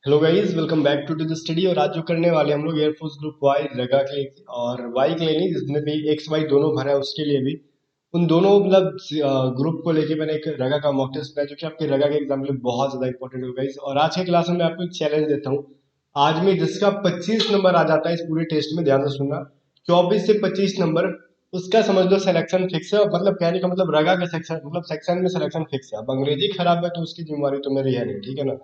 Hello guys, welcome back to the study. और आज जो करने वाले हम लोग एयरफोर्स ग्रुप वाई रगा के लिए और वाई के लिए नहीं, जिसमें भी एक्स वाई दोनों भरा है उसके लिए भी उन दोनों मतलब ग्रुप को लेके मैंने एक रगा का मॉक टेस्ट बनाया जो कि आपके रगा के एग्जाम के लिए बहुत ज्यादा इंपॉर्टेंट होगा गाइस। और आज के क्लास में मैं आपको एक चैलेंज देता हूँ। आज में जिसका 25 नंबर आ जाता है इस पूरे टेस्ट में, ध्यान से सुनना, 24 से 25 नंबर, उसका समझ लो सिलेक्शन फिक्स है। मतलब कहने का मतलब रगा के सेक्शन मतलब सेक्शन में सिलेक्शन फिक्स है। अब अंग्रेजी खराब है तो उसकी जिम्मेवारी तो मेरी है नहीं, ठीक है ना।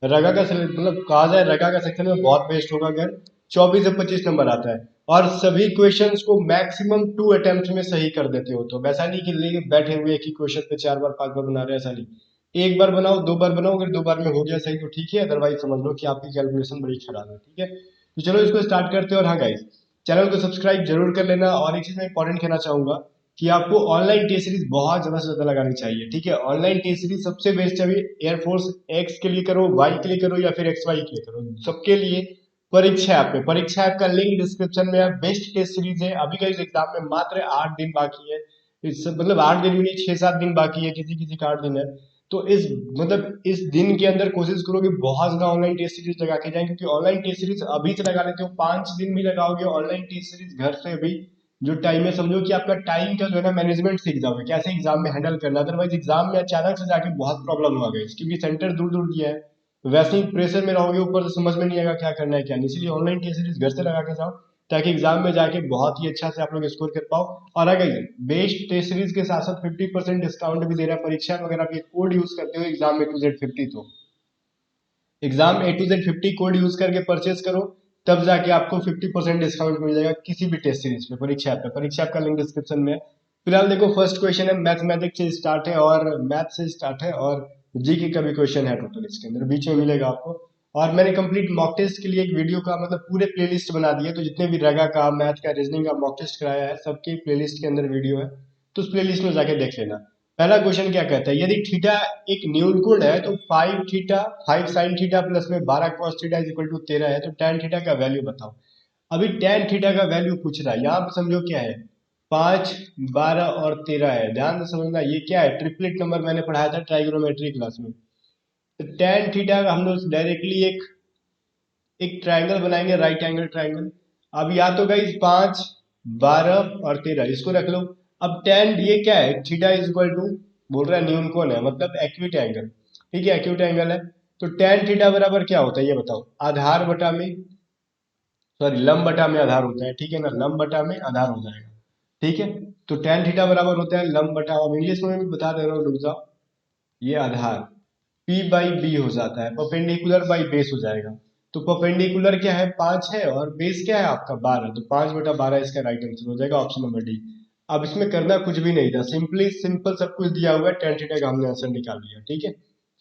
रगा का मतलब कहा जाए रगा का सेक्शन में बहुत बेस्ट होगा अगर 24 से 25 नंबर आता है। और सभी क्वेश्चंस को मैक्सिमम 2 अटेम्प्ट में सही कर देते हो। तो वैसा नहीं कि बैठे हुए एक ही क्वेश्चन पे 4 बार 5 बार बना रहे हैं, ऐसा नहीं। एक बार बनाओ, 2 बार बनाओ, अगर 2 बार में हो गया सही तो ठीक है, अदरवाइज समझ लो कि आपकी कैलकुलेशन बड़ी खराब है, ठीक है। तो चलो इसको स्टार्ट करते हैं। और हाँ गाइस, चैनल को सब्सक्राइब जरूर कर लेना। और एक चीज मैं इंपॉर्टेंट कहना चाहूंगा कि आपको ऑनलाइन टेस्ट सीरीज बहुत ज्यादा से ज्यादा लगानी चाहिए, ठीक है। ऑनलाइन टेस्ट सीरीज सबसे बेस्ट है। अभी एयरफोर्स एक्स के लिए करो, वाई के लिए करो, या फिर एक्स वाई के लिए करो, सबके लिए परीक्षा ऐप पे, परीक्षा ऐप का लिंक डिस्क्रिप्शन में है। बेस्ट टेस्ट सीरीज है। अभी का इस एग्जाम में मात्र 8 दिन बाकी है। इस मतलब 8 दिन भी नहीं, 6-7 दिन बाकी है, किसी किसी का 8 दिन है। तो इस मतलब इस दिन के अंदर कोशिश करो कि बहुत ज्यादा ऑनलाइन टेस्ट सीरीज लगा के जाए, क्योंकि ऑनलाइन टेस्ट सीरीज अभी से लगा लेते हो, 5 दिन भी लगाओगे ऑनलाइन टेस्ट सीरीज घर से भी, जो टाइम है समझो कि आपका टाइम का जो है ना मैनेजमेंट सीख जाओगे, कैसे एग्जाम में हैंडल करना। अदरवाइज एग्जाम में अचानक से जाके बहुत प्रॉब्लम होगा गाइस, क्योंकि सेंटर दूर दूर दिया है। वैसे ही प्रेशर में रहोगे, ऊपर से समझ में नहीं आएगा क्या करना है क्या नहीं। इसलिए ऑनलाइन टेस्ट सीरीज घर से लगा के जाओ, ताकि एग्जाम में जाके बहुत ही अच्छा से आप लोग स्कोर कर पाओ। और अगर बेस्ट टेस्ट सीरीज के साथ साथ 50% डिस्काउंट भी दे रहा है परीक्षा में, अगर आप ये कोड यूज करते हो एग्जाम A to Z 50, तो exam A to Z 50 code use करके परचेस करो, तब जाके आपको 50% डिस्काउंट मिल जाएगा किसी भी टेस्ट सीरीज पे, परीक्षा ऐप पे। परीक्षा ऐप का लिंक डिस्क्रिप्शन में है। फिलहाल देखो, फर्स्ट क्वेश्चन है मैथमेटिक्स से स्टार्ट है और मैथ से स्टार्ट है, और जीके का भी क्वेश्चन है टोटल इसके अंदर, बीच में मिलेगा आपको। और मैंने कंप्लीट मॉक टेस्ट के लिए एक वीडियो का मतलब पूरे प्लेलिस्ट बना दिए, तो जितने भी रगा का, मैथ का, रीजनिंग का मॉक टेस्ट कराया है सबके प्लेलिस्ट के अंदर वीडियो है, तो उस प्लेलिस्ट में जाके देख लेना। पहला क्वेश्चन क्या कहता है, यदि थीटा एक न्यूनकोण है तो 5 थीटा 5 sin थीटा प्लस में 12 cos theta is equal to 13 है, तो tan थीटा का वैल्यू बताओ। अभी tan थीटा का वैल्यू पूछ रहा है, यहाँ पे समझो क्या है, 5, 12 और 13 है। ध्यान से समझना, ये क्या है, ट्रिपलेट नंबर मैंने पढ़ाया था ट्राइगोनोमेट्री क्लास में। तो tan थीटा का हम लोग डायरेक्टली एक एक ट्राइंगल बनाएंगे, राइट एंगल ट्राइंगल। अब या तो गाइस 5, 12 और 13 इसको रख लो। अब टेन ये क्या है, थीटा इज इक्वल टू, बोल रहा है न्यूनकोण है मतलब एक्यूट एंगल, ठीक है, एक्यूट एंगल है। तो टेन थीटा बराबर क्या होता है ये बताओ, आधार बटा में, सॉरी लंब बटा में आधार होता है, ठीक है ना, लंब बटा में आधार हो जाएगा, ठीक है। तो टेन थीटा बराबर होता है लंब बटा, अब इंग्लिश में भी बता दे रहा हूँ, रुक जाओ, ये आधार P/B हो जाता है, परपेंडिकुलर बाई बेस हो जाएगा। तो परपेंडिकुलर क्या है, 5 है, और बेस क्या है आपका 12, तो 5/12 इसका राइट आंसर हो जाएगा, ऑप्शन नंबर डी। अब इसमें करना कुछ भी नहीं था, सिंपली सिंपल सब कुछ दिया हुआ है, टेन थीटा का हमने आंसर निकाल लिया, ठीक है।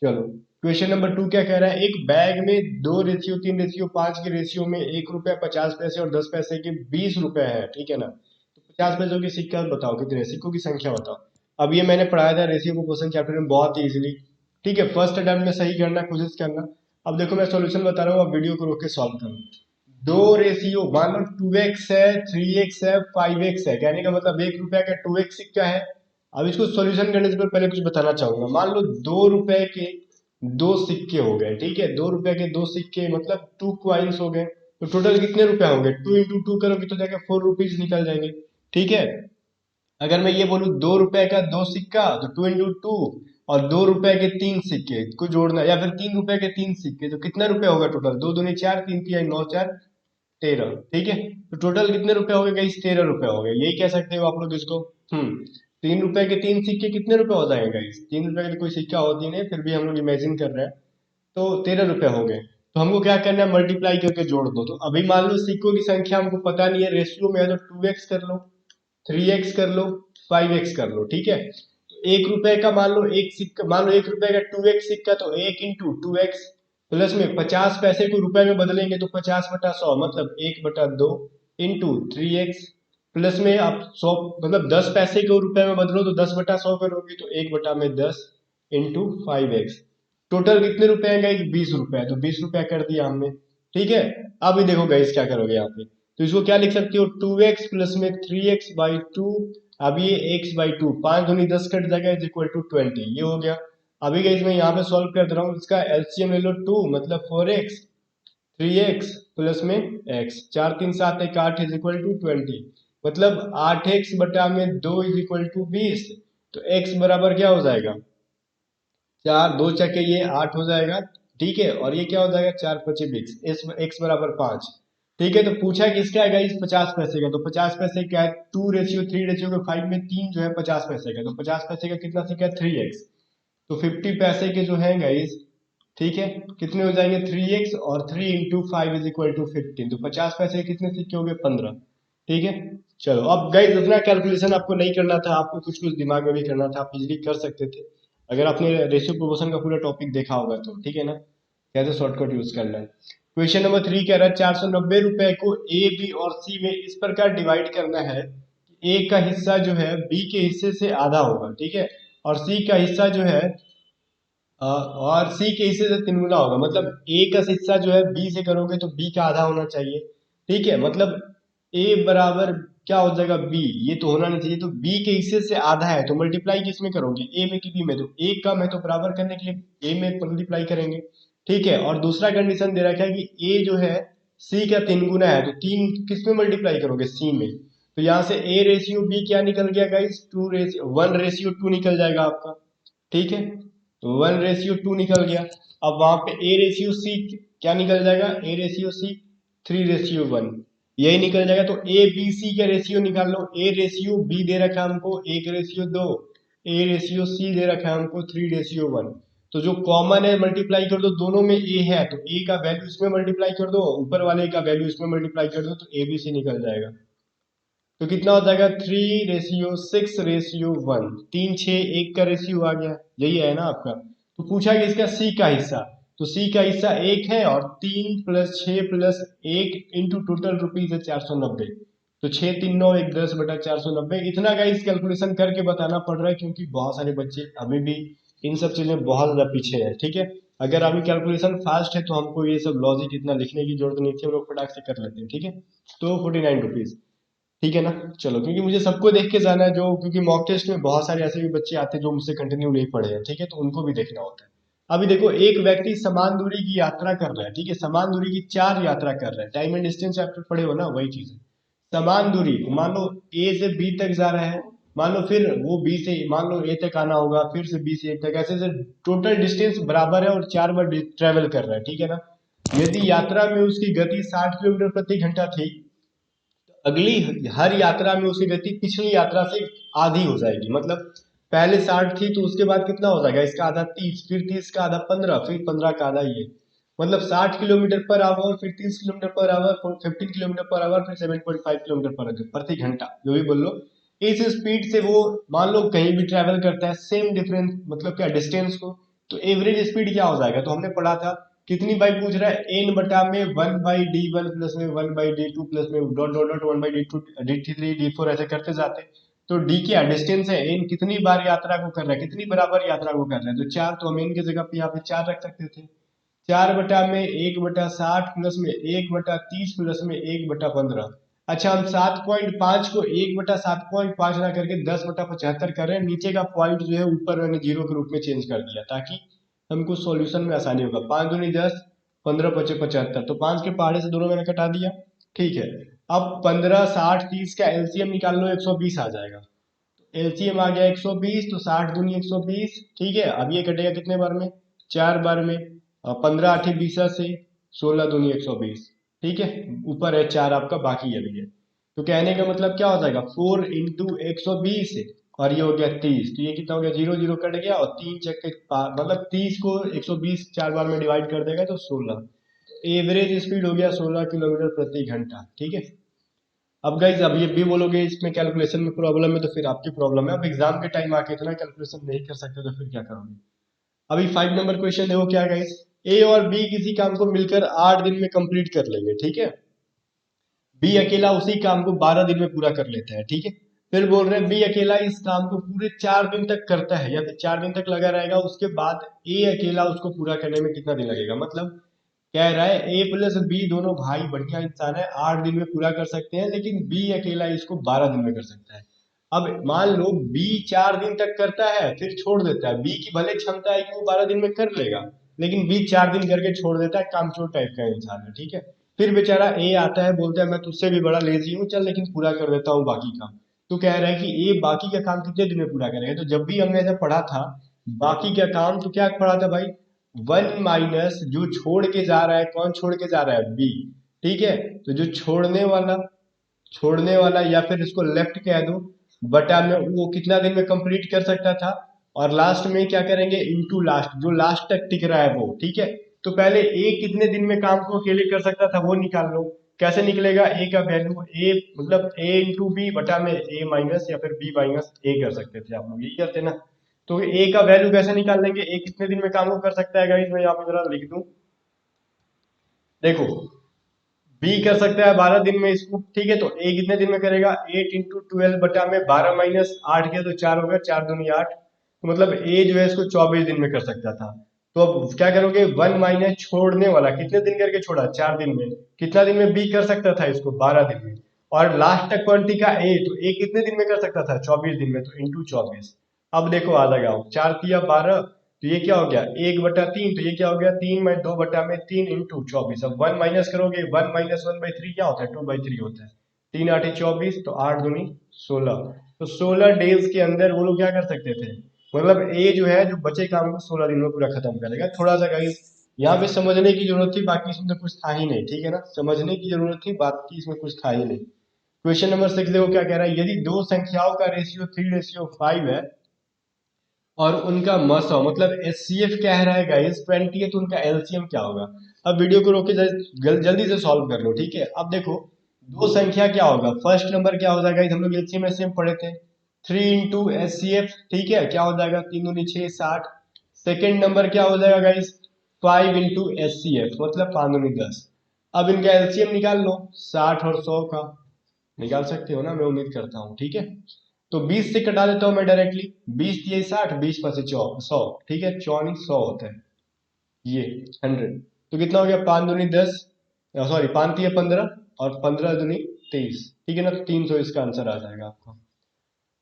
चलो क्वेश्चन नंबर 2 क्या कह रहा है, एक बैग में 2:3:5 के रेशियो में ₹1 50 पैसे और 10 पैसे के 20 रुपए है, ठीक है ना। तो 50 पैसों की सिक्का बताओ कितने, सिक्कों की संख्या बताओ। अब ये मैंने पढ़ाया था रेशियो को क्वेश्चन चैप्टर में बहुत ही इजीली, ठीक है। फर्स्ट अटेम्प्ट में सही करना कोशिश करना। अब देखो मैं सॉल्यूशन बता रहा हूँ, अब वीडियो को रोक के सॉल्व करो। दो रेशियो मान लो 2x है, 3x है, 5x है, कहने का मतलब ₹1 का 2x सिक्का है। अब इसको सॉल्यूशन करने से पहले कुछ बताना चाहूंगा। मान लो ₹2 के दो सिक्के हो गए, ठीक है, ₹2 के दो सिक्के मतलब 2 कॉइन्स हो गए। तो टोटल कितने रुपए होंगे, 2 into 2 करोगे तो जाके ₹4 निकल जाएंगे, ठीक है। अगर मैं ये बोलूं ₹2 का दो सिक्का, तो 2 into 2, और ₹2 के 3 सिक्के को जोड़ना, या फिर ₹3 के 3 सिक्के, तो कितना रुपए होगा टोटल, 2 दूनी 4, 3 तिहाई 9 4 13, ठीक है। तो टोटल कितने रुपए हो गए गाइस, ₹13 हो गए, यही कह सकते हो आप लोग इसको। ₹3 के 3 सिक्के कितने रुपए हो जाएंगे गाइस, ₹3 का तो कोई सिक्का होती नहीं, फिर भी हम लोग इमेजिन कर रहे हैं। तो ₹13 हो गए। तो हमको क्या करना है, मल्टीप्लाई करके जोड़ दो। तो अभी मान लो सिक्कों की संख्या हमको पता नहीं है, रेशियो में है, तो 2x कर लो, 3x कर लो, 5x कर लो, ठीक है। तो ₹1 का मान लो एक सिक्का, मान लो ₹1 का 2x सिक्का, तो 1 into 2x, प्लस में 50 पैसे को रुपए में बदलेंगे तो 50/100 मतलब 1/2 into 3x, प्लस में आप 100 मतलब 10 पैसे को रुपए में बदलो तो 10/100 करोगे, तो 1/10 into 5x। टोटल कितने रुपए हैं गाइस, ₹20, तो ₹20 कर दिया हमने, ठीक है। अब ये देखो गाइस क्या करोगे यहाँ पे, तो इसको क्या लिख सकते हो, 2x प्लस में 3x/2। अब ये x/2, 5 दूनी 10 कट जाएगा, इज इक्वल टू 20, ये हो गया। अभी गाइस मैं यहाँ पे सॉल्व कर दे रहा हूँ, इसका एलसीएम ले लो 2 मतलब 4x 3x प्लस में x, 4 3 7 1 8 इज इक्वल टू 20, मतलब 8x बटा में 2 इज इक्वल टू 20। तो x बराबर क्या हो जाएगा, 4 2 चके ये 8 हो जाएगा, ठीक है, और ये क्या हो जाएगा 4 पचे 20, x बराबर 5। ठीक है, तो पूछा किसका है गाइस 50 पैसे का, तो 50 पैसे क्या है 2:3:5 में 3 जो है 50 पैसे का, तो 50 पैसे का कितना सीखा है 3x, तो 50 पैसे के जो है गाइस, ठीक है, कितने हो जाएंगे 3x, और 3 इंटू 5 इज इक्वल टू 15, तो 50 पैसे के कितने सिक्के हो गए 15। ठीक है, चलो अब गाइस इतना कैलकुलेशन आपको नहीं करना था, आपको कुछ कुछ दिमाग में भी करना था, आप इजीली कर सकते थे अगर आपने रेशियो प्रोपोर्शन का पूरा टॉपिक देखा होगा तो, ठीक है ना, कैसे शॉर्टकट यूज करना है। क्वेश्चन नंबर 3 कह रहा है 490 रुपए को ए बी और सी में इस प्रकार डिवाइड करना है कि ए का हिस्सा जो है बी के हिस्से से आधा होगा, ठीक है, और सी का हिस्सा जो है और सी के हिस्से से 3 गुना होगा, मतलब ए का हिस्सा जो है बी से करोगे तो बी का आधा होना चाहिए, ठीक है, मतलब ए बराबर क्या हो जाएगा बी, ये तो होना नहीं चाहिए, तो बी के हिस्से से आधा है तो मल्टीप्लाई किस में करोगे ए में कि बी में, तो ए कम है तो बराबर करने के लिए ए में मल्टीप्लाई करेंगे, ठीक है, और दूसरा कंडीशन दे रखा है कि ए जो है सी का 3 गुना है, तो 3 किस में मल्टीप्लाई करोगे सी में, तो यहाँ से ए रेशियो बी क्या निकल गया गाइस 1:2 निकल जाएगा आपका, ठीक है, तो 1:2 निकल गया। अब वहां पे ए रेशियो सी क्या निकल जाएगा, ए रेशियो सी 3:1, यही निकल जाएगा, तो ए बी सी का रेशियो निकाल लो, ए रेशियो बी दे रखा है हमको 1:2, ए रेशियो सी दे रखा है हमको 3:1, तो जो कॉमन है मल्टीप्लाई कर दो, दोनों में ए है तो ए का वैल्यू इसमें मल्टीप्लाई कर दो, ऊपर वाले का वैल्यू इसमें मल्टीप्लाई कर दो, तो ए बी सी निकल जाएगा, तो कितना हो जाएगा 3:6:1, 3 6 1 का रेशियो आ गया, यही है ना आपका। तो पूछा कि इसका सी का हिस्सा, तो सी का हिस्सा 1 है, और 3 + 6 + 1 इंटू टोटल रुपीज है 490, तो 6 3 9 1 10 बटा 490, इतना का इस कैलकुलेशन करके बताना पड़ रहा है क्योंकि बहुत सारे बच्चे अभी भी इन सब चीजें बहुत ज्यादा पीछे है, ठीक है, अगर अभी कैलकुलेशन फास्ट है तो हमको ये सब लॉजिक इतना लिखने की जरूरत नहीं थी, हम लोग फटाक से कर लेते हैं, ठीक है, तो 49 रुपीज, ठीक है ना। चलो क्योंकि मुझे सबको देख के जाना है, जो क्योंकि मॉक टेस्ट में बहुत सारे ऐसे भी बच्चे आते हैं जो मुझसे कंटिन्यू नहीं पढ़े हैं, ठीक है, तो उनको भी देखना होता है। अभी देखो एक व्यक्ति समान दूरी की यात्रा कर रहा है, ठीक है, समान दूरी की 4 यात्रा कर रहा है, टाइम एंड डिस्टेंस चैप्टर पढ़े हो ना, वही चीज है, समान दूरी, मान लो ए से बी तक जा रहा है, मान लो फिर वो बी से मान लो ए तक आना होगा, फिर से बी से ए तक, ऐसे से टोटल डिस्टेंस बराबर है और 4 बार ट्रेवल कर रहा है, ठीक है ना। यदि यात्रा में उसकी गति 60 किलोमीटर प्रति घंटा थी, अगली हर यात्रा में उसकी गति पिछली यात्रा से आधी हो जाएगी, मतलब पहले 60 थी तो उसके बाद कितना हो जाएगा, इसका आधा 30, फिर 30 का आधा 15, फिर 15 का आधा ये, मतलब 60 किलोमीटर पर आवर, फिर 30 kilometre per hour, 15 kilometre per hour, फिर 7.5 किलोमीटर पर प्रति घंटा, जो भी बोल लो, इस स्पीड से वो मान लो कहीं भी ट्रेवल करता है सेम डिफरेंस, मतलब क्या डिस्टेंस को, तो एवरेज स्पीड क्या हो जाएगा, तो हमने पढ़ा था कितनी बाई पूछ रहा है एन बटा में 1/d1 प्लस में 1/d2 प्लस में dot dot dot 1/d2 d3 d4 ऐसे करते जाते, तो डी क्या डिस्टेंस है, एन कितनी बार यात्रा को कर रहा है, कितनी बराबर यात्रा को कर रहा है, तो 4, तो हम एन की जगह पे यहाँ पे 4 रख सकते थे, 4/1/60 प्लस में 1/30 प्लस में 1/15, अच्छा हम 7.5 को 1/7.5 ना करके 10/75 कर रहे हैं, नीचे का पॉइंट जो है ऊपर मैंने जीरो के रूप में चेंज कर दिया ताकि हमको सॉल्यूशन में आसानी होगा, 5 दूनी 10, 15 पचे 75, तो 5 के पहाड़े से दोनों मैंने कटा दिया, ठीक है। अब 15 60 30 का एलसीएम निकाल लो, 120 आ जाएगा, एलसीएम आ गया 120, तो 60 दूनी 120, ठीक है, अब ये कटेगा कितने बार में 4 बार में, 15 8 20 से 16 दूनी 120, ठीक है, ऊपर है 4 आपका, बाकी अभी है, तो कहने का मतलब क्या हो जाएगा 4 इंटू 120, और ये हो गया 30, तो ये कितना हो गया 0 0 कट गया, और 3 चक्के मतलब 30 को 120 4 बार में डिवाइड कर देगा तो 16, एवरेज स्पीड हो गया 16 किलोमीटर प्रति घंटा, ठीक है। अब गाइज अब ये भी बोलोगे इसमें कैलकुलेशन में प्रॉब्लम है, तो फिर आपकी प्रॉब्लम है, अब एग्जाम के टाइम आके इतना कैलकुलेशन नहीं कर सकते तो फिर क्या करोगे। अभी 5 नंबर क्वेश्चन देखो क्या गाइज, ए और बी किसी काम को मिलकर 8 दिन में कंप्लीट कर लेंगे, ठीक है, बी अकेला उसी काम को 12 दिन में पूरा कर लेता है, ठीक है, फिर बोल रहे हैं बी अकेला इस काम को पूरे 4 दिन तक करता है या फिर 4 दिन तक लगा रहेगा, उसके बाद ए अकेला उसको पूरा करने में कितना दिन लगेगा, मतलब कह रहा है ए प्लस बी दोनों भाई बढ़िया इंसान है, 8 दिन में पूरा कर सकते हैं, लेकिन बी अकेला इसको 12 दिन में कर सकता है। अब मान लो बी 4 दिन तक करता है फिर छोड़ देता है, बी की भले क्षमता है कि वो 12 दिन में कर लेगा, लेकिन बी 4 दिन करके छोड़ देता है, कामचोर टाइप का इंसान है, ठीक है। फिर बेचारा ए आता है, बोलता है मैं तुझसे भी बड़ा लेजी हूँ, चल लेकिन पूरा कर देता हूँ बाकी काम। तो कह रहा है कि ए बाकी का काम कितने दिन में पूरा करेगा। तो जब भी हमने ऐसा पढ़ा था बाकी का काम, तो क्या पढ़ा था भाई, वन माइनस जो छोड़ के जा रहा है, कौन छोड़ के जा रहा है, बी, ठीक है। तो जो छोड़ने वाला या फिर इसको लेफ्ट कह दो, बटा में वो कितना दिन में कंप्लीट कर सकता था, और लास्ट में क्या करेंगे, इनटू लास्ट, जो लास्ट तक टिक रहा है वो, ठीक है। तो पहले ए कितने दिन में काम को अकेले कर सकता था वो निकाल लो। कैसे निकलेगा, ए का वैल्यू, ए मतलब ए इंटू बी बटा में ए माइनस या फिर बी माइनस ए कर सकते थे, आप लोग यही करते ना। तो ए का वैल्यू कैसे निकाल लेंगे, ए कितने दिन में काम को कर सकता है गाइस, मैं यहाँ पे जरा लिख दूं, देखो बी कर सकता है 12 दिन में इसको, ठीक है। तो ए कितने दिन में करेगा, 8 इंटू 12 बटा में 12 - 8 किया तो 4 हो गया, 4 दूनी 8, तो मतलब ए जो है इसको 24 दिन में कर सकता था। तो अब क्या करोगे, वन माइनस छोड़ने वाला कितने दिन करके छोड़ा, 4 दिन में, कितना दिन में बी कर सकता था इसको, 12 दिन में, और लास्ट तक क्वांटिटी का ए, तो ए कितने दिन में कर सकता था, 24 दिन में, तो इंटू 24। अब देखो आ जाएगा, 4 तिया 12, तो ये क्या हो गया, 1/3, तो ये क्या हो गया, 3/2 बटा में 3 इंटू 24। अब 1 माइनस करोगे, 1 - 1/3 क्या होता है, 2/3 होता है, 3 8 24, तो 8 दूनी 16, तो 16 डेज के अंदर वो लोग क्या कर सकते थे, मतलब ए जो है जो बचे काम को 16 दिन में पूरा खत्म करेगा। थोड़ा सा गाइस यहाँ पे समझने की जरूरत थी, बाकी इसमें तो कुछ था ही नहीं, ठीक है ना, समझने की जरूरत थी, बाकी इसमें कुछ था ही नहीं। क्वेश्चन नंबर 6 देखो क्या कह रहा है, यदि दो संख्याओं का रेशियो 3:5 है और उनका मसो मतलब एचसीएफ क्या है रहेगा इस 20 है, तो उनका एलसीएम क्या होगा। अब वीडियो को रोके जल्दी से सॉल्व कर लो, ठीक है। अब देखो दो संख्या क्या होगा, फर्स्ट नंबर क्या हो जाएगा, हम लोग एलसीएम एचसीएम पढ़े थे, 3 इंटू एचसीएफ, ठीक है, क्या हो जाएगा, 3 दूनी 6 60। सेकेंड नंबर क्या हो जाएगा गाइस, 5 इंटू एचसीएफ मतलब 5 दूनी 10। अब इनका एलसीएम निकाल लो, 60 और 100 का, निकाल सकते हो ना, मैं उम्मीद करता हूँ, ठीक है। तो 20 से कटा देता हूं मैं डायरेक्टली, 20 × 60, 20 × 5 = 100, ठीक है, 24 100 होता है, ये 100। तो कितना हो गया, 5 दूनी 10, सॉरी 5 × 3 = 15, और 15 दूनी 23, ठीक है ना, तो 300 इसका आंसर आ जाएगा आपका।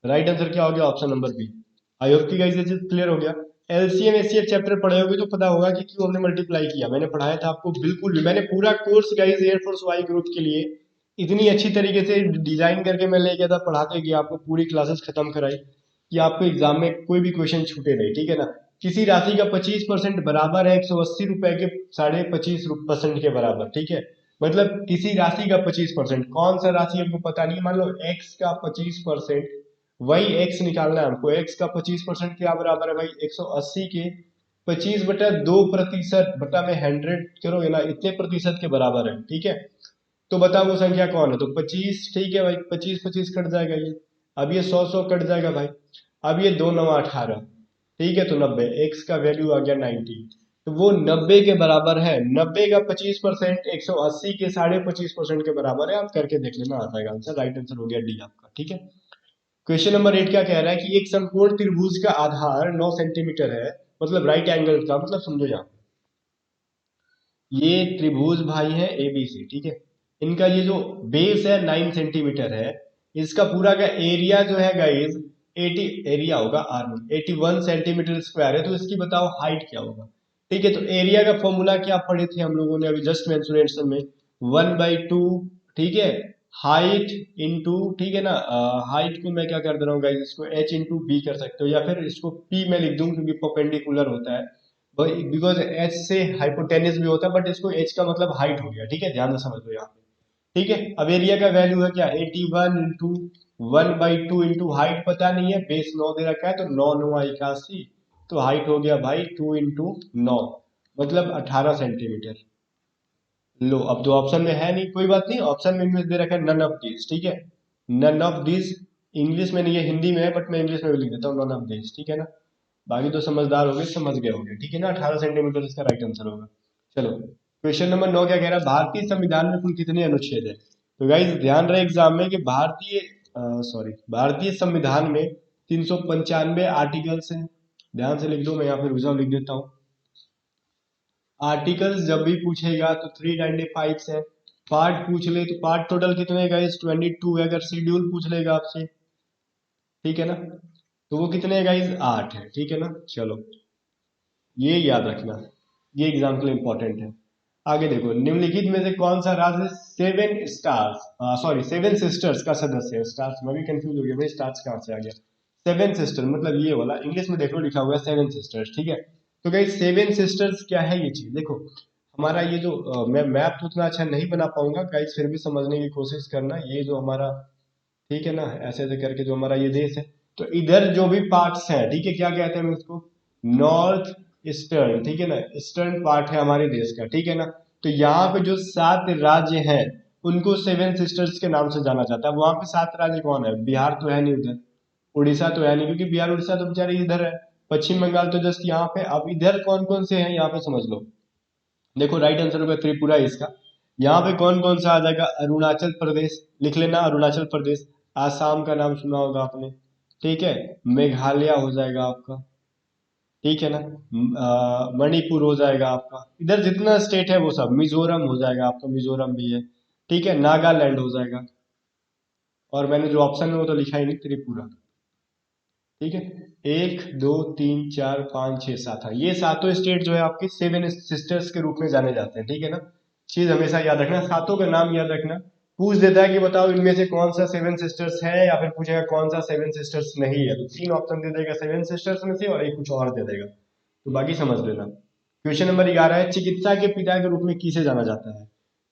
राइट आंसर क्या हो गया, option number B. I hope कि गाइस ये चीज क्लियर हो गया। एलसीएम एचसीएफ चैप्टर पढ़े होगे तो पता होगा कि क्यों हमने मल्टीप्लाई किया, मैंने पढ़ाया था आपको, बिल्कुल भी मैंने पूरा course guys Air Force Y group के लिए इतनी अच्छी तरीके से डिजाइन करके मैं ले गया था, पढ़ाते गया, आपको पूरी क्लासेस खत्म कराई कि आपको एग्जाम में कोई भी क्वेश्चन छूटे नहीं, ठीक है ना। किसी राशि का 25% बराबर है 180 रुपए के 25.5% के बराबर, ठीक है। मतलब किसी राशि का 25%, कौन सा राशि हमको पता नहीं, मान लो एक्स का 25%, वही एक्स निकालना है हमको, एक्स का 25% क्या बराबर है भाई, 180 के 25/2% बटा में 100 करोगे ना, इतने प्रतिशत के बराबर है, ठीक है। तो बताओ वो संख्या कौन है, तो 25, ठीक है भाई, 25 25 कट जाएगा ये, अब ये 100 100 कट जाएगा भाई, अब ये 2 9 18, ठीक है, तो 90, एक्स का वैल्यू आ गया 90, तो वो 90 के बराबर है, 90 का 25% 180 के 25.5% के बराबर है, आप करके देख लेना, आ जाएगा आंसर, राइट आंसर हो गया डी आपका, ठीक है। क्वेश्चन नंबर 8 क्या कह रहा है कि एक समकोण त्रिभुज का आधार 9 सेंटीमीटर है, मतलब राइट एंगल का, मतलब समझो यहाँ ये त्रिभुज भाई है एबीसी, ठीक है। इनका ये जो बेस है 9 सेंटीमीटर है, इसका पूरा का एरिया जो है गाइस 80, एरिया होगा आर में 81 सेंटीमीटर स्क्वायर है, तो इसकी बताओ हाइट क्या होगा, ठीक है। तो एरिया का फॉर्मूला क्या पढ़े थे हम लोगों ने अभी जस्ट मेंशुरेशन में, 1/2, ठीक है, हाइट इंटू, ठीक है ना, हाइट को मैं क्या कर दे रहा हूँ गाइस, इसको h इंटू बी कर सकते हो, या फिर इसको p में लिख दूं क्योंकि परपेंडिकुलर होता है, बिकॉज एच से हाइपोटेनिस भी होता है, बट इसको एच का मतलब हाइट हो गया, ठीक है, ध्यान से समझ लो यहाँ पे, ठीक है। अब एरिया का वैल्यू है क्या, 81 इंटू 1/2 इंटू हाइट पता नहीं है, बेस 9 दे रखा है, तो 9 9 81, तो हाइट हो गया भाई 2 इंटू 9, मतलब 18 सेंटीमीटर। लो अब तो ऑप्शन में है नहीं, कोई बात नहीं, ऑप्शन में इनमें दे रखा है नन ऑफ दिस, ठीक है, नन ऑफ दिस, इंग्लिश में नहीं है हिंदी में है, बट मैं इंग्लिश में भी लिख देता हूँ नन ऑफ दिस, ठीक है ना। बाकी तो समझदार हो गए, समझ गए होंगे, ठीक है ना, 18 सेंटीमीटर इसका राइट आंसर होगा। चलो क्वेश्चन नंबर 9 क्या कह रहा है, भारतीय संविधान में कुल कितने अनुच्छेद है। तो गाइस ध्यान रहे एग्जाम में कि भारतीय संविधान में 395 आर्टिकल्स हैं, ध्यान से लिख दो, मैं यहाँ पे रुझाव लिख देता हूँ। आर्टिकल्स जब भी पूछेगा तो 395 है, पार्ट पूछ ले तो पार्ट टोटल कितने गाइस 22 है, अगर शेड्यूल पूछ लेगा आपसे ठीक है ना। तो वो कितने है गाइज, 8 है, ठीक है ना। चलो ये याद रखना, ये एग्जाम के लिए इंपॉर्टेंट है। आगे देखो, निम्नलिखित में से कौन सा राज्य seven stars, sorry seven sisters का सदस्य है। स्टार्स मैं भी कंफ्यूज हो गया भाई, स्टार्स कहाँ से आ गया। सेवन सिस्टर मतलब ये वाला, इंग्लिश में देख लो लिखा हुआ है सेवन सिस्टर्स, ठीक है। तो गाइस सेवन सिस्टर्स क्या है ये चीज देखो, हमारा ये जो मैं मैप तो उतना अच्छा नहीं बना पाऊंगा गाइस, फिर भी समझने की कोशिश करना। ये जो हमारा, ठीक है ना, ऐसे ऐसे करके जो हमारा ये देश है, तो इधर जो भी पार्ट्स हैं, ठीक है, क्या कहते हैं हम इसको, नॉर्थ ईस्टर्न, ठीक है ना, ईस्टर्न पार्ट है हमारे देश का, ठीक है ना। तो यहाँ पे जो 7 राज्य हैं उनको सेवन सिस्टर्स के नाम से जाना जाता है। वहां पे 7 राज्य कौन है, बिहार तो है नहीं उधर, उड़ीसा तो है नहीं, क्योंकि बिहार उड़ीसा तो बेचारे इधर है, पश्चिम बंगाल तो जस्ट यहाँ पे। अब इधर कौन कौन से हैं यहाँ पे समझ लो। देखो राइट आंसर होगा त्रिपुरा इसका। यहाँ पे कौन कौन सा आ जाएगा, अरुणाचल प्रदेश, लिख लेना अरुणाचल प्रदेश। आसाम का नाम सुना होगा आपने, ठीक है। मेघालय हो जाएगा आपका, ठीक है ना। मणिपुर हो जाएगा आपका, इधर जितना स्टेट है वो सब, मिजोरम हो जाएगा आपका, मिजोरम भी है, ठीक है। नागालैंड हो जाएगा, और मैंने जो ऑप्शन में वो तो लिखा ही नहीं, त्रिपुरा, ठीक है। 1 2 3 4 5 6 7, हाँ ये सातों स्टेट जो है आपके सेवन सिस्टर्स के रूप में जाने जाते हैं, ठीक है ना। चीज हमेशा याद रखना, सातों का नाम याद रखना। पूछ देता है कि बताओ इनमें से कौन सा सेवन सिस्टर्स है, या फिर पूछेगा कौन सा सेवन सिस्टर्स नहीं है, तो 3 ऑप्शन दे देगा सेवन सिस्टर्स में से, और एक कुछ और दे देगा, तो बाकी समझ लेना। क्वेश्चन नंबर 11 है, चिकित्सा के पिता के रूप में किसे जाना जाता है,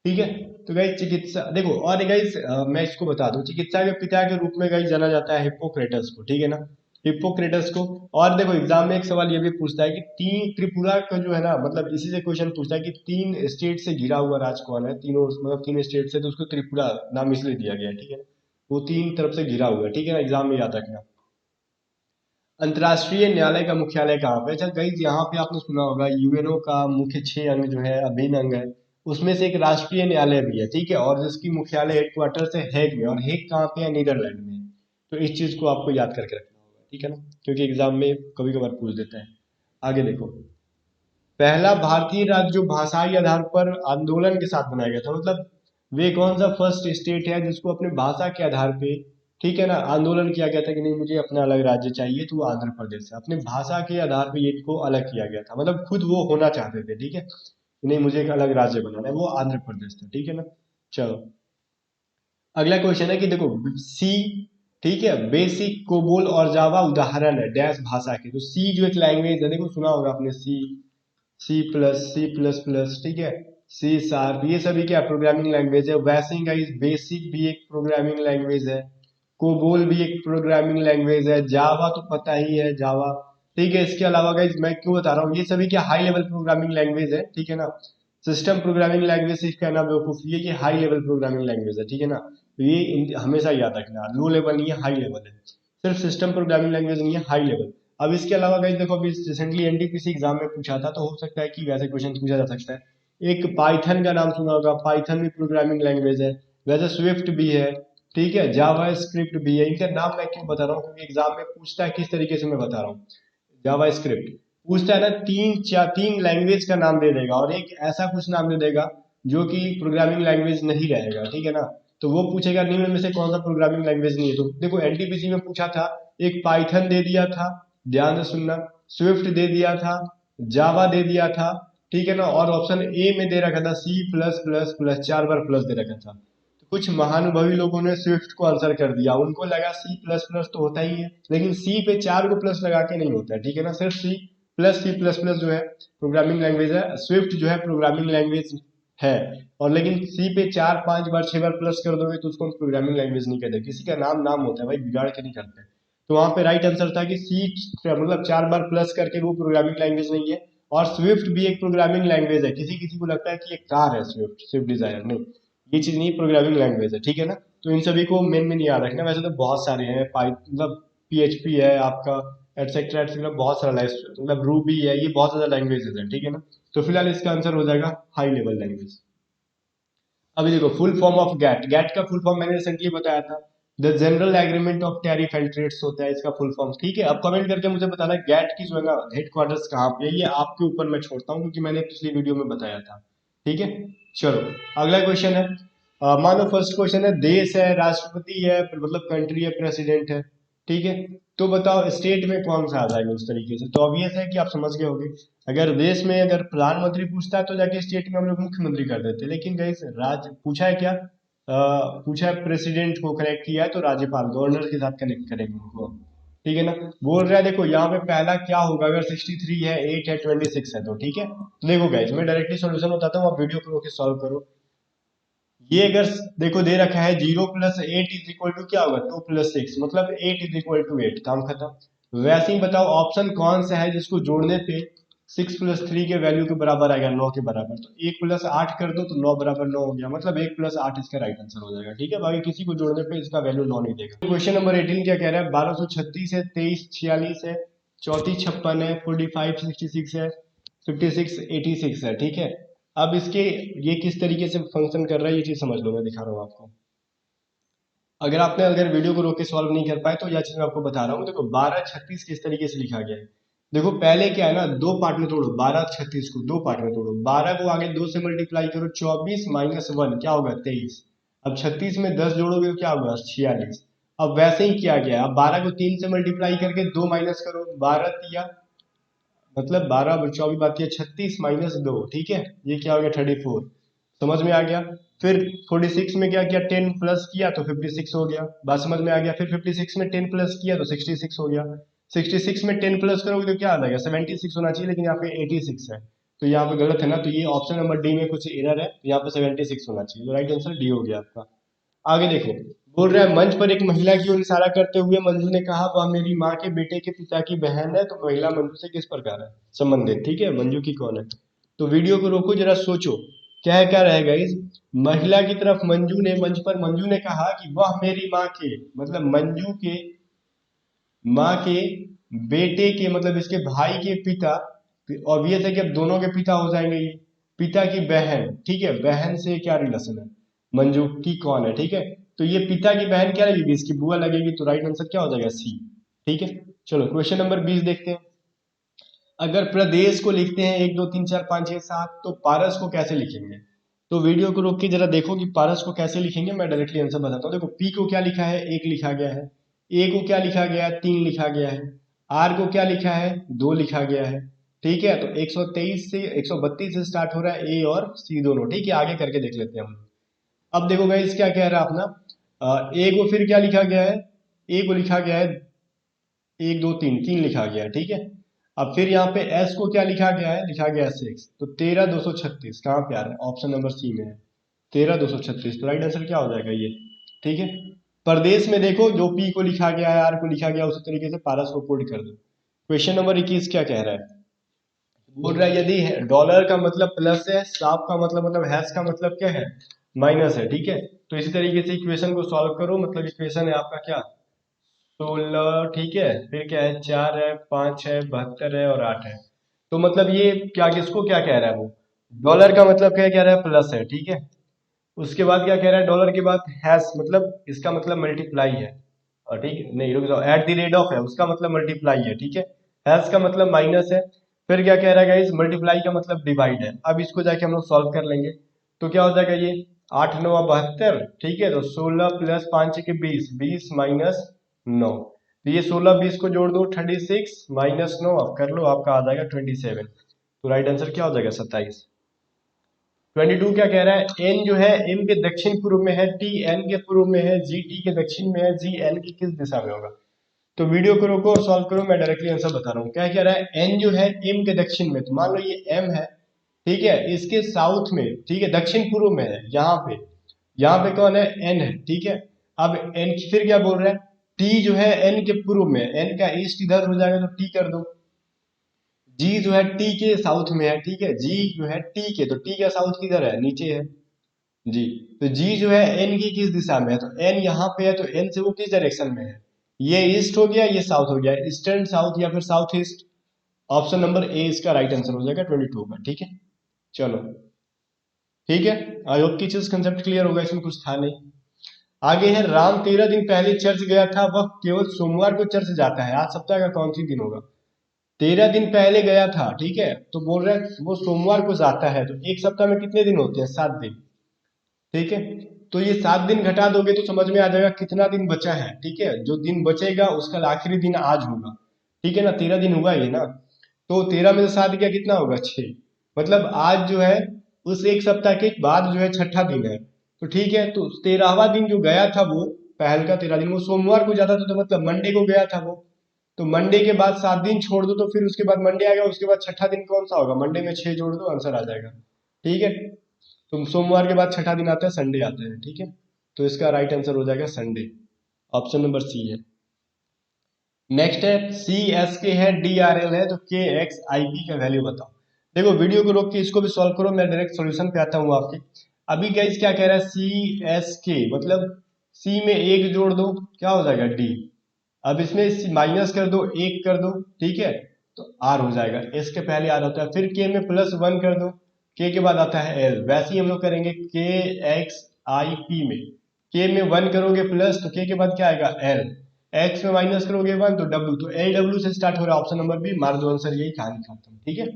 ठीक है। तो गाइस चिकित्सा देखो, और गाइस मैं इसको बता दूं, चिकित्सा के पिता के रूप में गाइस जाना जाता है हिप्पोक्रेटस को, ठीक है ना, हिप्पोक्रेटस को। और देखो एग्जाम में एक सवाल ये भी पूछता है कि तीन, त्रिपुरा का जो है ना, मतलब इसी से क्वेश्चन पूछता है कि 3 स्टेट से घिरा हुआ राज्य कौन है, तीनों मतलब 3 स्टेट से, तो उसको त्रिपुरा नाम इसलिए दिया गया है, ठीक है। वो 3 तरफ से घिरा हुआ है, ठीक है ना, एग्जाम में याद रखना। अंतर्राष्ट्रीय न्यायालय का मुख्यालय कहाँ पे, अच्छा गाइस यहाँ पे आपने सुना होगा यूएनओ का मुख्य 6 अंग जो है, अभिन्न अंग है, उसमें से एक राष्ट्रीय न्यायालय भी है, ठीक है, और जिसकी मुख्यालय हेडक्वार्टर है हेग में, और हेग कहाँ पे है, नीदरलैंड में। तो इस चीज को आपको याद करके रखना होगा, ठीक है ना, क्योंकि एग्जाम में कभी कभार पूछ देते हैं। आगे देखो, पहला भारतीय राज्य जो भाषाई आधार पर आंदोलन के साथ बनाया गया था, मतलब वे कौन सा फर्स्ट स्टेट है जिसको अपने भाषा के आधार पे, ठीक है ना, आंदोलन किया गया था कि नहीं मुझे अपना अलग राज्य चाहिए, तो वो आंध्र प्रदेश है। अपने भाषा के आधार पे ये को अलग किया गया था, मतलब खुद वो होना चाहते थे, ठीक है, कि नहीं मुझे एक अलग राज्य बनाना है, वो आंध्र प्रदेश था, ठीक है ना। चलो अगला क्वेश्चन है कि देखो, सी, ठीक है, बेसिक, कोबोल और जावा उदाहरण है डैश भाषा के। तो सी जो एक लैंग्वेज है, देखो सुना होगा आपने, सी प्लस प्लस, ठीक है, सी शार्प, ये सभी क्या प्रोग्रामिंग लैंग्वेज है। वैसे ही गाइस बेसिक भी एक प्रोग्रामिंग लैंग्वेज है, कोबोल भी एक प्रोग्रामिंग लैंग्वेज है, जावा तो पता ही है जावा, ठीक है। इसके अलावा गाइस मैं क्यों बता रहा हूँ, ये सभी क्या हाई लेवल प्रोग्रामिंग लैंग्वेज है, ठीक है ना। सिस्टम प्रोग्रामिंग लैंग्वेज से कहना बेवकूफ, ये हाई लेवल प्रोग्रामिंग लैंग्वेज है, ठीक है ना। तो ये हमेशा याद रखना, लो लेवल नहीं है, हाई लेवल है। सिर्फ सिस्टम प्रोग्रामिंग लैंग्वेज नहीं है, हाई लेवल। अब इसके अलावा गाइस देखो, अभी रिसेंटली एनटीपीसी एग्जाम में पूछा था, तो हो सकता है कि वैसे क्वेश्चन पूछा जा सकता है। एक पाइथन का नाम सुना होगा, पाइथन भी प्रोग्रामिंग लैंग्वेज है। वैसे स्विफ्ट भी है, ठीक है, जावा स्क्रिप्ट भी है। इनका नाम मैं क्यों बता रहा हूँ, क्योंकि एग्जाम में पूछता है किस तरीके से, मैं बता रहा हूँ। जावा स्क्रिप्ट पूछता है ना, 3 लैंग्वेज का नाम दे देगा, और एक ऐसा कुछ नाम दे देगा जो कि प्रोग्रामिंग लैंग्वेज नहीं रहेगा, ठीक है ना। तो वो पूछेगा निम्न में से कौन सा प्रोग्रामिंग लैंग्वेज नहीं है। तो देखो एनटीपीसी में पूछा था, एक पाइथन दे दिया था, ध्यान से सुनना, स्विफ्ट दे दिया था, जावा दे दिया था, ठीक है ना, और ऑप्शन ए में दे रखा था सी प्लस प्लस प्लस, 4 बार प्लस दे रखा था। तो कुछ महानुभवी लोगों ने स्विफ्ट को आंसर कर दिया, उनको लगा सी प्लस प्लस तो होता ही है, लेकिन सी पे 4 को प्लस लगा के नहीं होता है, ठीक है ना, सिर्फ सी प्लस प्लस जो है प्रोग्रामिंग लैंग्वेज है, स्विफ्ट जो है प्रोग्रामिंग लैंग्वेज है। और लेकिन सी पे 4 5 बार 6 बार प्लस कर दोगे तो उसको हम प्रोग्रामिंग लैंग्वेज नहीं कहते, किसी का नाम नाम होता है भाई, बिगाड़ के नहीं करते। तो वहां पे राइट आंसर था कि सी, मतलब 4 बार प्लस करके वो प्रोग्रामिंग लैंग्वेज नहीं है। और स्विफ्ट भी एक प्रोग्रामिंग लैंग्वेज है, किसी किसी को लगता है कि एक कार है स्विफ्ट, स्विफ्ट डिजायर नहीं, ये चीज नहीं, प्रोग्रामिंग लैंग्वेज है, ठीक है ना। तो इन सभी को मेन मेन याद रखना। वैसे तो बहुत सारे हैं, पाई मतलब पीएचपी है आपका, एटसेट्रा एटसेट्रा, बहुत सारा मतलब रूबी है, ये बहुत ज्यादा लैंग्वेजेस है, ठीक है ना। तो फिलहाल इसका आंसर हो जाएगा हाई लेवल लैंग्वेज। अभी देखो full form of GATT, GATT का फुल फॉर्म मैंने रिसेंटली बताया था, the general agreement of tariff and trades होता है इसका फुल फॉर्म, ठीक है। अब कमेंट करके मुझे बताना गैट की जो है ना हेडक्वार्टर्स कहाँ पे है, ये आपके ऊपर मैं छोड़ता हूँ, क्योंकि मैंने पिछली वीडियो में बताया था, ठीक है। चलो अगला क्वेश्चन है, मान लो फर्स्ट क्वेश्चन है, देश है, राष्ट्रपति है, मतलब कंट्री है, प्रेसिडेंट है, ठीक है। तो बताओ स्टेट में कौन सा आ जाएगा उस तरीके से, तो ऑब्वियस है कि आप समझ गए होंगे। अगर देश में अगर प्रधानमंत्री पूछता है तो जाके स्टेट में हम लोग मुख्यमंत्री कर देते हैं, लेकिन गाइस राज्य पूछा है क्या, पूछा है प्रेसिडेंट को कनेक्ट किया है तो राज्यपाल गवर्नर के साथ कनेक्ट करेंगे उनको। ठीक है ना। बोल रहा है देखो यहाँ पे पहला क्या होगा, अगर 63 है, 8 है, 26 है, तो ठीक है। तो देखो गाइस मैं डायरेक्टली सॉल्यूशन बताता हूँ, आप वीडियो को रोक के सॉल्व करो। ये अगर देखो दे रखा है 0 + 8 इज इक्वल टू क्या होगा, 2 + 6 मतलब 8 इज इक्वल टू 8, काम खत्म। वैसे ही बताओ ऑप्शन कौन सा है जिसको जोड़ने पे 6 + 3 के वैल्यू के बराबर आएगा, 9 के बराबर। तो 1 + 8 कर दो तो 9 बराबर 9 हो गया, मतलब 1 + 8 इसका राइट आंसर हो जाएगा। ठीक है, बाकी किसी को जोड़ने पे इसका वैल्यू 9 नहीं देगा। क्वेश्चन नंबर 18 क्या कह रहा है, 1236 है, 2346 है, 3456 है, 4566 है, 5686 है। ठीक है, अब इसके ये किस तरीके से फंक्शन कर रहा है ये चीज समझ लो, मैं दिखा रहा हूँ आपको। अगर वीडियो को रोक के सॉल्व नहीं कर पाए तो यह चीज मैं आपको बता रहा हूँ। देखो 1236 किस तरीके से लिखा गया है, देखो पहले क्या है ना, दो पार्ट में तोड़ो, 1236 को दो पार्ट में तोड़ो, 12 को आगे 2 से मल्टीप्लाई करो, 24 - 1 क्या होगा 23। अब 36 में 10 जोड़ोगे तो क्या होगा 46। अब वैसे ही किया गया है, अब 12 को 3 से मल्टीप्लाई करके 2 माइनस करो, 12 तिया मतलब 12 24 36 - 2, ठीक है, ये क्या हो गया 34। समझ में आ गया। फिर 46 में क्या किया, 10 प्लस किया तो 56 हो गया, बात समझ में आ गया। फिर 56 में 10 प्लस किया तो 66 हो गया। 66 में 10 प्लस करोगे तो क्या आ जाएगा 76 होना चाहिए, लेकिन यहाँ पे 86 है, तो यहाँ पे गलत है ना, तो ये ऑप्शन नंबर डी में कुछ एरर है, तो यहाँ पे 76 होना चाहिए, तो राइट आंसर डी हो गया आपका। आगे देखो, बोल रहा है मंच पर एक महिला की ओर इशारा करते हुए मंजू ने कहा वह मेरी माँ के बेटे के पिता की बहन है, तो महिला मंजू से किस प्रकार है संबंधित। ठीक है, मंजू की कौन है, तो वीडियो को रोको जरा सोचो क्या रहेगा इस महिला की तरफ मंजू ने, मंच पर मंजू ने कहा कि वह मेरी माँ के मतलब मंजू के माँ के बेटे के मतलब इसके भाई के पिता, ऑब्वियस है कि अब दोनों के पिता हो जाएंगे ये, पिता की बहन, ठीक है, बहन से क्या रिलेशन है, मंजू की कौन है। ठीक है, तो ये पिता की बहन क्या लगेगी, इसकी बुआ लगेगी, तो राइट आंसर क्या हो जाएगा सी। ठीक है, चलो क्वेश्चन नंबर 20 देखते हैं। अगर प्रदेश को लिखते हैं 1 2 3 4 5 6 7, तो पारस को कैसे लिखेंगे, तो वीडियो को रोक के जरा देखो कि पारस को कैसे लिखेंगे, मैं डायरेक्टली आंसर बताता हूँ। देखो पी को क्या लिखा है, 1 लिखा गया है, ए को क्या लिखा गया है, 3 लिखा गया है, आर को क्या लिखा है, 2 लिखा गया है। ठीक है, तो 123 से 132 से स्टार्ट हो रहा है ए और सी दोनों। ठीक है, आगे करके देख लेते हैं हम। अब देखो गाइस क्या कह रहा है अपना, ए को फिर क्या लिखा गया है, ए को लिखा गया है 1 2 3, 3 लिखा गया है। ठीक है, अब फिर यहाँ पे एस को क्या लिखा गया है, लिखा गया है 6, तो 13 236 कहाँ पे आ रहा है, ऑप्शन नंबर सी में है 13 236, तो राइट आंसर क्या हो जाएगा ये। ठीक है, प्रदेश में देखो जो पी को लिखा गया है, आर को लिखा गया, उसी तरीके से पारस को कोड कर दो। क्वेश्चन नंबर 21 क्या कह रहा है, बोल रहा है यदि डॉलर का मतलब प्लस है, साफ का मतलब हैश का मतलब क्या है, माइनस है। ठीक है, तो इसी तरीके से इक्वेशन को सॉल्व करो, मतलब इक्वेशन है आपका क्या 16, ठीक है, फिर क्या है 4 है, 5 है, 72 है और 8 है। तो मतलब ये क्या किसको क्या कह रहा है वो, डॉलर का मतलब क्या कह रहा है प्लस है। ठीक है, उसके बाद क्या कह रहा है, डॉलर के बाद हैश मतलब इसका मतलब मल्टीप्लाई है, और ठीक है नहीं रुक जाओ, एट द रेट ऑफ है उसका मतलब मल्टीप्लाई है। ठीक है, हैश का मतलब माइनस है। फिर क्या कह रहा है गाइस, मल्टीप्लाई का मतलब डिवाइड है। अब इसको जाके हम लोग सॉल्व कर लेंगे, तो क्या हो जाएगा ये 8 9 72, ठीक है, तो 16 + 5 के 20, 20 - 9, तो ये 16 20 को जोड़ दो 36 - 9, अब कर लो आपका आ जाएगा 27, तो राइट आंसर क्या हो जाएगा 27। 22 क्या कह रहा है, एन जो है एम के दक्षिण पूर्व में है, टी एन के पूर्व में है, जी टी के दक्षिण में है, जी एन की किस दिशा में होगा। तो वीडियो को रोको और सॉल्व करो, मैं डायरेक्टली आंसर बता रहा हूँ। क्या कह रहा है, एन जो है एम के दक्षिण में, तो मान लो ये एम है, ठीक है, इसके साउथ में, ठीक है, दक्षिण पूर्व में है, यहाँ पे कौन है एन है। ठीक है, अब एन फिर क्या बोल रहा है, टी जो है एन के पूर्व में, एन का ईस्ट इधर हो जाएगा तो टी कर दो, जी जो है टी के साउथ में है। ठीक है, जी जो है टी के, तो टी का साउथ किधर है, नीचे है जी, तो जी जो है एन की किस दिशा में है, तो एन यहाँ पे है, तो एन से वो किस डायरेक्शन में है, ये ईस्ट हो गया, ये साउथ हो गया, ईस्टर्न साउथ या फिर south east. Option number A इसका राइट आंसर हो जाएगा 22 का। ठीक है, चलो ठीक है, आई होप की चीज कंसेप्ट क्लियर होगा, इसमें कुछ था नहीं। आगे है, राम 13 दिन पहले चर्च गया था, वह केवल सोमवार को चर्च जाता है, आज सप्ताह का कौन सी दिन होगा। 13 दिन पहले गया था, ठीक है, तो बोल रहा है वो सोमवार को जाता है, तो एक सप्ताह में कितने दिन होते हैं 7 दिन। ठीक है, तो ये 7 दिन घटा दोगे तो समझ में आ जाएगा कितना दिन बचा है। ठीक है, जो दिन बचेगा उसका आखिरी दिन आज होगा। ठीक है ना, 13 दिन हुआ ये ना, तो 13 में से 7 गया कितना होगा, 6। मतलब आज जो है उस एक सप्ताह के बाद जो है छठा दिन है। तो ठीक है, तो 13वां दिन जो गया था वो पहल का 13 दिन वो सोमवार को जाता था, तो मतलब मंडे को गया था वो। तो मंडे के बाद 7 दिन छोड़ दो तो फिर उसके बाद मंडे आ गया, उसके बाद छठा दिन कौन सा होगा, मंडे में 6 जोड़ दो आंसर आ जाएगा। ठीक है, तो सोमवार के बाद छठा दिन आता है, संडे आता है। ठीक है, तो इसका राइट आंसर हो जाएगा संडे, ऑप्शन नंबर सी है। नेक्स्ट है सी एस के है, डी आर एल है, तो के एक्स आई पी का वैल्यू बताओ। देखो वीडियो को रोक के इसको भी सॉल्व करो, मैं डायरेक्ट सॉल्यूशन पे आता हूँ आपके। अभी गाइस क्या कह रहा है, सी एस के मतलब सी में एक जोड़ दो क्या हो जाएगा, डी। अब इसमें माइनस कर दो, एक कर दो, ठीक है, तो आर हो जाएगा। एस के पहले आर होता है, फिर के में +1 कर दो, के के बाद आता है एल। वैसे ही हम लोग करेंगे के एक्स आई पी में, के में 1 करोगे प्लस तो के के बाद क्या आएगा, एल। एक्स में माइनस करोगे 1 तो डब्ल्यू, तो एल डब्ल्यू से स्टार्ट हो रहा है, ऑप्शन नंबर बी, मार दो आंसर, यही कहानी खत्म। ठीक है,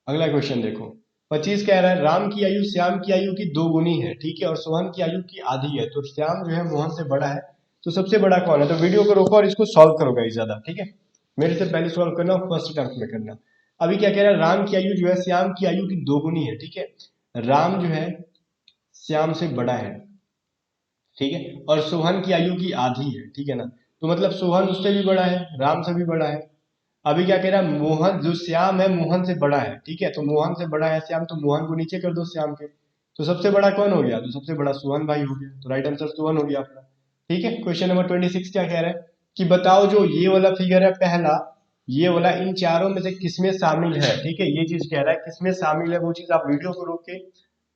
अगला क्वेश्चन देखो। 25 कह रहा है राम की आयु श्याम की आयु की 2 गुनी है, ठीक है, और सोहन की आयु की आधी है। तो श्याम जो है मोहन से बड़ा है, तो सबसे बड़ा कौन है। तो वीडियो को रोको और इसको सॉल्व करो गाइस ज्यादा। ठीक है, मेरे से पहले सॉल्व करना, फर्स्ट अटेम्प्ट में करना। अभी क्या कह रहा है, राम की आयु जो है श्याम की आयु की 2 गुनी है। ठीक है, राम जो है श्याम से बड़ा है, ठीक है, और सोहन की आयु की आधी है। ठीक है ना, तो मतलब सोहन उससे भी बड़ा है, राम से भी बड़ा है। अभी क्या कह रहा है, मोहन जो श्याम है मोहन से बड़ा है। ठीक है, तो मोहन से बड़ा है श्याम, तो मोहन को नीचे कर दो श्याम के, तो सबसे बड़ा कौन हो गया, तो सबसे बड़ा सोहन भाई हो गया, तो राइट आंसर सोहन हो गया आपका। ठीक है, क्वेश्चन नंबर 26 क्या कह रहा है कि बताओ जो ये वाला फिगर है पहला, ये वाला इन चारों में से किसमें शामिल है। ठीक है, ये चीज कह रहा है किसमें शामिल है, वो चीज आप वीडियो को रोक के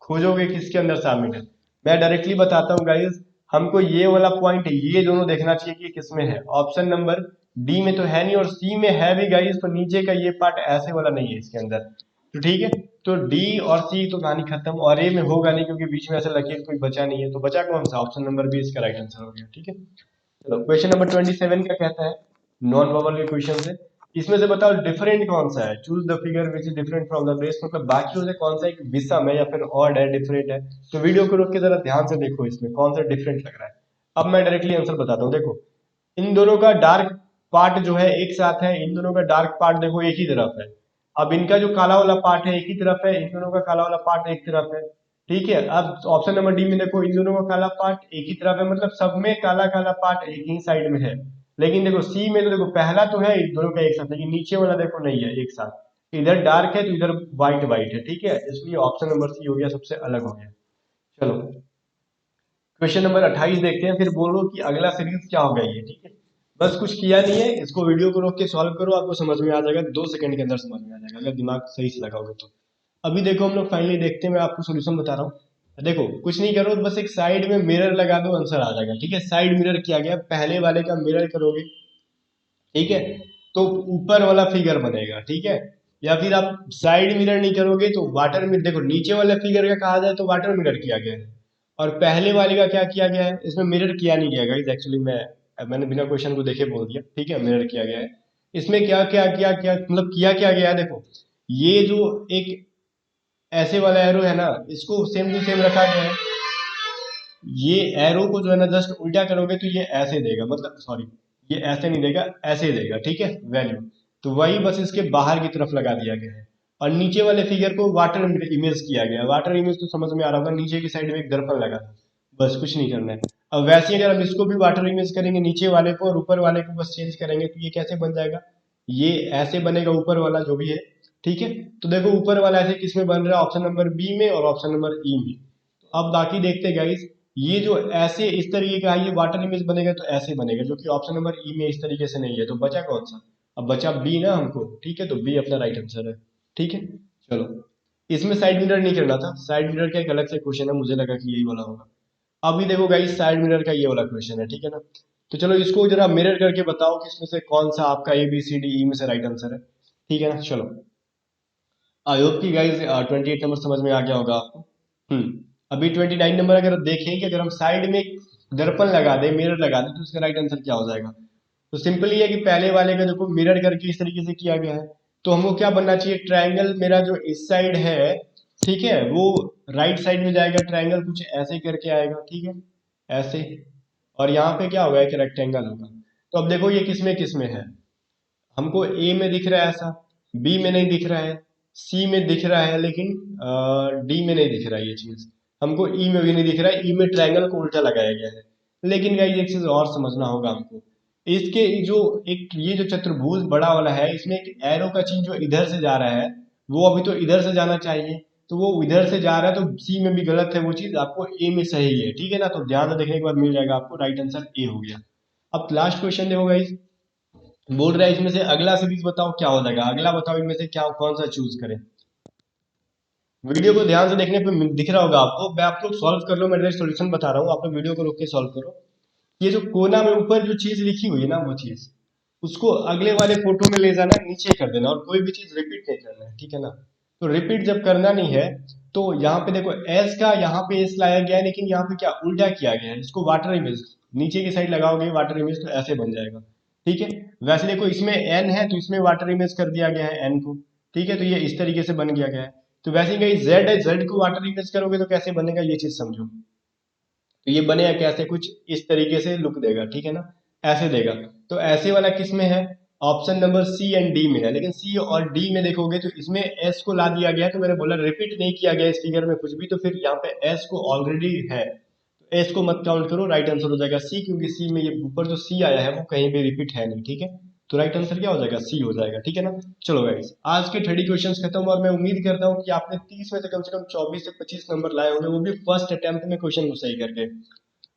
खोजोगे किसके अंदर शामिल है। मैं डायरेक्टली बताता हूँ गाइज, हमको ये वाला पॉइंट ये दोनों देखना चाहिए कि किसमें है। ऑप्शन नंबर डी में तो है नहीं, और सी में है भी गाइस, तो नीचे का ये पार्ट ऐसे वाला नहीं है इसके अंदर। तो ठीक है, तो डी और सी तो कहानी खत्म, और ए में होगा नहीं क्योंकि बीच में ऐसा लकीर कोई बचा नहीं है, तो बचा कौन सा, ऑप्शन नंबर बी इसका राइट आंसर हो गया। ठीक है, चलो क्वेश्चन नंबर 27 क्या कहता है, नॉन वर्बल के क्वेश्चन है। इसमें से बताओ डिफरेंट कौन सा है, choose the figure which is different from the rest, मतलब बाकियों से कौन सा एक विषम है या फिर ऑड है, डिफरेंट है। तो वीडियो को रोक के जरा ध्यान से देखो इसमें कौन सा डिफरेंट लग रहा है। अब मैं डायरेक्टली आंसर बताता हूँ। देखो इन दोनों का डार्क पार्ट जो है एक साथ है, इन दोनों का डार्क पार्ट देखो एक ही तरफ है। अब इनका जो काला वाला पार्ट है एक ही तरफ है, इन दोनों का काला वाला पार्ट एक तरफ है। ठीक है, अब ऑप्शन नंबर डी में देखो इन दोनों का काला पार्ट एक ही तरफ है, मतलब सब में काला काला पार्ट एक ही साइड में है। लेकिन देखो सी में तो देखो पहला तो है इन दोनों का एक साथ, लेकिन नीचे वाला देखो नहीं है एक साथ, इधर डार्क है तो इधर व्हाइट व्हाइट है। ठीक है, इसलिए ऑप्शन नंबर सी हो गया, सबसे अलग हो गया। चलो क्वेश्चन नंबर 28 देखते हैं, फिर बोलो कि अगला सीरीज क्या होगा ये। ठीक है, बस कुछ किया नहीं है, इसको वीडियो को रोक के सॉल्व करो, आपको समझ में आ जाएगा, 2 सेकंड के अंदर समझ में आ जाएगा अगर दिमाग सही से लगाओगे तो। अभी देखो हम लोग फाइनली देखते हैं, मैं आपको सोल्यूशन बता रहा हूँ। देखो कुछ नहीं करो, बस एक साइड में मिरर लगा दो, आंसर आ जाएगा। ठीक है, साइड मिरर किया गया, पहले वाले का मिरर करोगे, ठीक है, तो ऊपर वाला फिगर बनेगा। ठीक है, या फिर आप साइड मिरर नहीं करोगे तो वाटर मिरर, देखो नीचे वाले फिगर का कहा जाए तो वाटर मिरर किया गया है, और पहले वाले का क्या किया गया है, इसमें मिरर किया नहीं गया गाइस, एक्चुअली मैंने बिना क्वेश्चन को देखे बोल दिया। ठीक है, मिरर किया गया है। इसमें क्या क्या क्या क्या मतलब किया क्या गया है, देखो ये जो एक ऐसे वाला एरो है ना, इसको सेम टू सेम रखा गया है। ये एरो को जो है ना जस्ट उल्टा करोगे तो ये ऐसे देगा, मतलब सॉरी ये ऐसे नहीं देगा, ऐसे देगा। ठीक है, वैल्यू तो वही बस इसके बाहर की तरफ लगा दिया गया है। और नीचे वाले फिगर को वाटर इमेज किया गया है। वाटर इमेज तो समझ में आ रहा होगा, नीचे की साइड में एक दर्पण लगा था, बस कुछ नहीं करना है। अब वैसे ही अगर हम इसको भी वाटर इमेज करेंगे नीचे वाले को, और ऊपर वाले को बस चेंज करेंगे, तो ये कैसे बन जाएगा, ये ऐसे बनेगा ऊपर वाला जो भी है। ठीक है, तो देखो ऊपर वाला ऐसे किसमें बन रहा है, ऑप्शन नंबर बी में और ऑप्शन नंबर ई में। तो अब बाकी देखते गाइस, ये जो ऐसे इस तरीके का है ये वाटर इमेज बनेगा तो ऐसे बनेगा, जो कि ऑप्शन नंबर ई में इस तरीके से नहीं है, तो बचा कौन सा, अब बचा बी ना हमको। ठीक है, तो बी अपना राइट आंसर है। ठीक है, चलो इसमें साइड मिरर नहीं करना था, साइड मिरर का एक अलग से क्वेश्चन है, मुझे लगा कि यही वाला होगा। अभी देखो गाइस साइड मिरर का ये वाला क्वेश्चन है, ठीक है ना। तो चलो इसको जरा मिरर करके बताओ कि इसमें से कौन सा आपका A B C D E में से राइट आंसर है। ठीक है ना, चलो आई होप कि गाइस 28 नंबर समझ में आ गया होगा आपको। अभी 29 नंबर अगर देखें कि अगर हम साइड में एक दर्पण लगा दें, मिरर लगा दें, तो इसका राइट आंसर क्या हो जाएगा। तो सिंपल ये है कि पहले वाले का देखो मिरर करके इस तरीके से किया गया है, तो हमको क्या बनना चाहिए, ट्रायंगल मेरा जो इस साइड है ठीक है, वो राइट साइड में जाएगा, ट्रायंगल कुछ ऐसे करके आएगा, ठीक है, ऐसे। और यहाँ पे क्या होगा, एक रेक्टेंगल होगा। तो अब देखो ये किस में है, हमको ए में दिख रहा है ऐसा, बी में नहीं दिख रहा है, सी में दिख रहा है, लेकिन डी में नहीं दिख रहा है ये चीज। हमको ई में भी नहीं दिख रहा है, ई में ट्रायंगल को उल्टा लगाया गया है। लेकिन गाइस एक चीज और समझना होगा हमको, इसके जो एक ये जो चतुर्भुज बड़ा वाला है, इसमें एक एरो का चिन्ह जो इधर से जा रहा है, वो अभी तो इधर से जाना चाहिए, तो वो इधर से जा रहा है, तो सी में भी गलत है वो चीज, आपको ए में सही है, ठीक है ना। तो ध्यान से देखने के बाद मिल जाएगा आपको, राइट आंसर ए हो गया। अब लास्ट क्वेश्चन देखो गाइस, बोल रहा है इसमें से अगला सीरीज बताओ क्या हो जाएगा, अगला बताओ इनमें से क्या कौन सा चूज करें। वीडियो को ध्यान से देखने पे दिख रहा होगा आपको, मैं आप लोग सॉल्व कर लो, मैं डायरेक्ट सॉल्यूशन बता रहा हूँ, आप लोग वीडियो को रोक के सॉल्व करो। ये जो कोना में ऊपर जो चीज लिखी हुई है ना, वो चीज उसको अगले वाले फोटो में ले जाना है, नीचे कर देना, और कोई भी चीज रिपीट नहीं करना है, ठीक है ना। तो रिपीट जब करना नहीं है, तो यहाँ पे देखो एस का यहाँ पे एस लाया गया है, लेकिन यहाँ पे क्या उल्टा किया गया है, इसको वाटर इमेज नीचे की साइड लगाओगे वाटर इमेज, तो ऐसे बन जाएगा, ठीक है। वैसे देखो इसमें एन है, तो इसमें वाटर इमेज कर दिया गया है एन को, ठीक है, तो ये इस तरीके से बन गया गया है। तो वैसे ही कहीं जेड है, जेड को वाटर इमेज करोगे तो कैसे बनेगा, ये चीज समझो। तो ये बनेगा कैसे, कुछ इस तरीके से लुक देगा, ठीक है ना, ऐसे देगा। तो ऐसे वाला किस में है, option number C and D में है, लेकिन सी और डी में देखोगे तो इसमें एस को ला दिया गया है, तो मैंने बोला रिपीट नहीं किया गया इस फिगर में कुछ भी, तो फिर यहाँ पे एस को ऑलरेडी है, तो एस को मत काउंट करो, राइट आंसर हो जाएगा सी, क्योंकि सी में ये ऊपर जो सी आया है वो कहीं भी रिपीट है नहीं, ठीक है। तो राइट आंसर क्या हो जाएगा, सी हो जाएगा, ठीक है ना। चलो गाइस, आज के 30 क्वेश्चंस खत्म, और मैं उम्मीद करता हूँ कि आपने 30 में से कम 24 से 25 नंबर लाए होंगे, वो भी फर्स्ट अटेम्प्ट में क्वेश्चन को सही करके।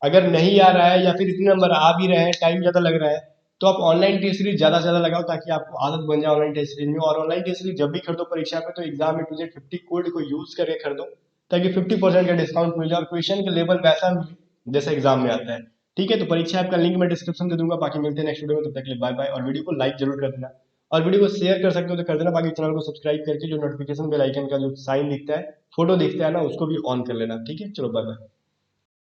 अगर नहीं आ रहा है, या फिर इतने नंबर आ भी रहे हैं, टाइम ज्यादा लग रहा है, तो आप ऑनलाइन टेस्ट सीरीज ज्यादा से ज्यादा लगाओ, ताकि आपको आदत बन जाए ऑनलाइन टेस्ट सीरीज में। और ऑनलाइन टेस्ट सीरीज जब भी खरीदो परीक्षा पे, तो एग्जाम में टू 50 कोड को यूज करके खरीदो, ताकि 50% का डिस्काउंट मिल जाए, और क्वेश्चन का लेवल वैसा मिले जैसा एग्जाम में आता है, ठीक है। तो परीक्षा ऐप का लिंक मैं डिस्क्रिप्शन दे दूंगा, बाकी मिलते हैं नेक्स्ट वीडियो में, तब तक के लिए बाय बाय, और वीडियो को लाइक जरूर कर देना, और वीडियो को शेयर कर सकते हो तो कर देना, बाकी चैनल को सब्सक्राइब करके जो नोटिफिकेशन बेल आइकन का जो साइन दिखता है, फोटो दिखता है ना, उसको भी ऑन कर लेना, ठीक है। चलो बाय बाय।